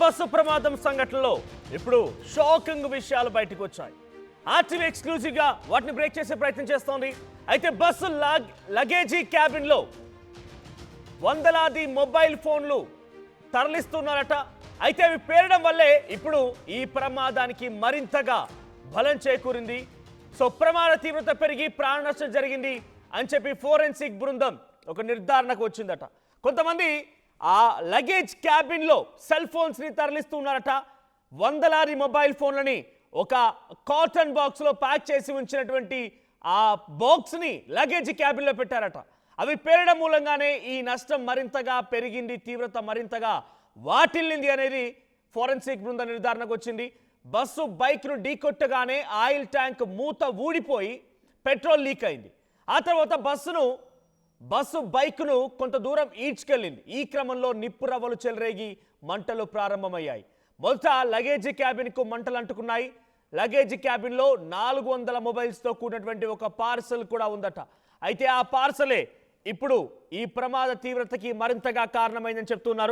Bus ప్రమాదం సంఘటనలో ఇప్పుడు షాకింగ్ విషయాలు బయటకు వచ్చాయి. ఆర్టీవీ ఎక్స్క్లూజివ్ గా వాటిని బ్రేక్ చేసే ప్రయత్నం చేస్తోంది. అయితే బస్సు లగేజీ క్యాబిన్ లో వందలాది మొబైల్ ఫోన్లు తరలిస్తున్నారట. అయితే అవి పేరడం వల్లే ఇప్పుడు ఈ ప్రమాదానికి మరింతగా బలం చేకూరింది. సో ప్రమాద తీవ్రత పెరిగి ప్రాణ నష్టం జరిగింది అని చెప్పి ఫోరెన్సిక్ బృందం ఒక నిర్ధారణకు వచ్చిందట. కొంతమంది ఆ లగేజ్ క్యాబిన్ లో సెల్ ఫోన్స్ ని తరలిస్తున్నారట. వందలాది మొబైల్ ఫోన్లని ఒక కాటన్ బాక్స్ లో ప్యాక్ చేసి ఉంచినటువంటి ఆ బాక్స్ ని లగేజ్ క్యాబిన్ లో పెట్టారట. అవి పేరడం మూలంగానే ఈ నష్టం మరింతగా పెరిగింది, తీవ్రత మరింతగా వాటిల్లింది అనేది ఫోరెన్సిక్ బృందం నిర్ధారణకు వచ్చింది. బస్సు బైక్ను ఢీకొట్టగానే ఆయిల్ ట్యాంక్ మూత ఊడిపోయి పెట్రోల్ లీక్ అయింది. ఆ తర్వాత బస్సు బైక్ను కొంత దూరం ఈడ్చుకెళ్ళింది. ఈ క్రమంలో నిప్పు రవ్వలు చెలరేగి మంటలు ప్రారంభమయ్యాయి. మొదట లగేజీ క్యాబిన్కు మంటలు అంటుకున్నాయి. లగేజీ క్యాబిన్లో 400 మొబైల్స్తో కూడినటువంటి ఒక పార్సల్ కూడా ఉందట. అయితే ఆ పార్సలే ఇప్పుడు ఈ ప్రమాద తీవ్రతకి మరింతగా కారణమైందని చెప్తున్నారు.